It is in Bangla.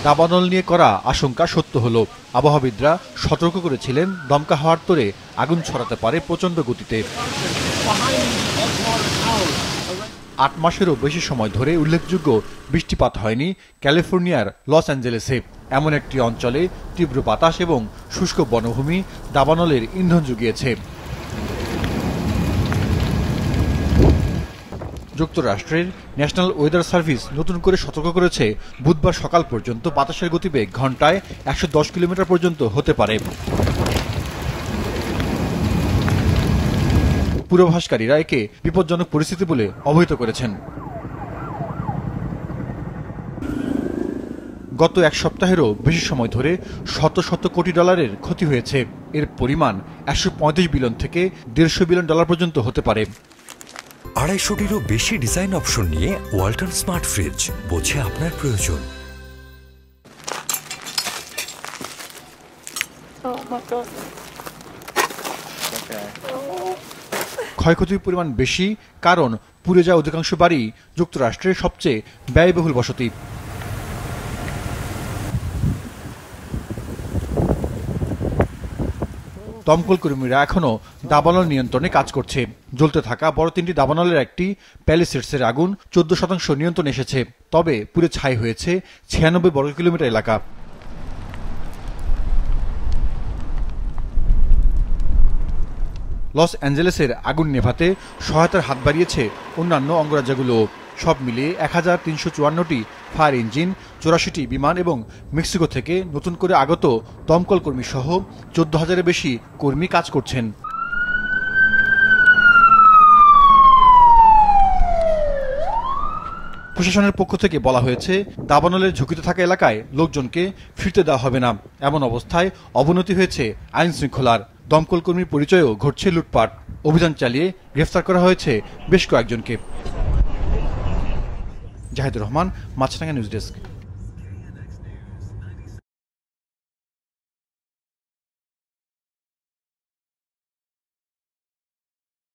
দাবানল নিয়ে করা আশঙ্কা সত্য হলো। আবহাওয়াবিদরা সতর্ক করেছিলেন দমকা হাওয়ার তোড়ে আগুন ছড়াতে পারে প্রচণ্ড গতিতে। ৮ মাসেরও বেশি সময় ধরে উল্লেখযোগ্য বৃষ্টিপাত হয়নি ক্যালিফোর্নিয়ার লস অ্যাঞ্জেলেসে। এমন একটি অঞ্চলে তীব্র বাতাস এবং শুষ্ক বনভূমি দাবানলের ইন্ধন জুগিয়েছে। যুক্তরাষ্ট্রের ন্যাশনাল ওয়েদার সার্ভিস নতুন করে সতর্ক করেছে, বুধবার সকাল পর্যন্ত বাতাসের গতিবেগ ঘন্টায় ১১০ কিলোমিটার পর্যন্ত হতে পারে। পূর্বাভাসকারীরা একে বিপজ্জনক পরিস্থিতি বলে অবহিত করেছেন। গত এক সপ্তাহেরও বেশি সময় ধরে শত শত কোটি ডলারের ক্ষতি হয়েছে। এর পরিমাণ ১৩৫ বিলিয়ন থেকে ১৫০ বিলিয়ন ডলার পর্যন্ত হতে পারে। ২৫০টিরও বেশি ডিজাইন অপশন নিয়ে ওয়ালটন স্মার্ট ফ্রিজ, বোঝে আপনার প্রয়োজন। ক্ষয়ক্ষতির পরিমাণ বেশি, কারণ পুড়ে যাওয়া অধিকাংশ বাড়ি যুক্তরাষ্ট্রের সবচেয়ে ব্যয়বহুল বসতি। দমকল কর্মীরা এখনও দাবানল নিয়ন্ত্রণে কাজ করছে। জ্বলতে থাকা বড় ৩টি দাবানলের একটি প্যালিসেডসের আগুন ১৪% নিয়ন্ত্রণে এসেছে, তবে পুড়ে ছাই হয়েছে ৯৬ বর্গ কিলোমিটার এলাকা। লস অ্যাঞ্জেলেসের আগুন নেভাতে সহায়তার হাত বাড়িয়েছে অন্যান্য অঙ্গরাজ্যগুলো। সব মিলিয়ে ১৩৫৪টি ফায়ার ইঞ্জিন, ৮৪টি বিমান এবং মেক্সিকো থেকে নতুন করে আগত দমকল কর্মী সহ ১৪,০০০-এর বেশি কর্মী কাজ করছেন। প্রশাসনের পক্ষ থেকে বলা হয়েছে, দাবানলের ঝুঁকিতে থাকা এলাকায় লোকজনকে ফিরতে দেওয়া হবে না। এমন অবস্থায় অবনতি হয়েছে আইন শৃঙ্খলার। দমকল কর্মীর পরিচয়েও ঘটছে লুটপাট। অভিযান চালিয়ে গ্রেফতার করা হয়েছে বেশ কয়েকজনকে। জাহিদুর রহমান, মাছরাঙা নিউজ ডেস্ক।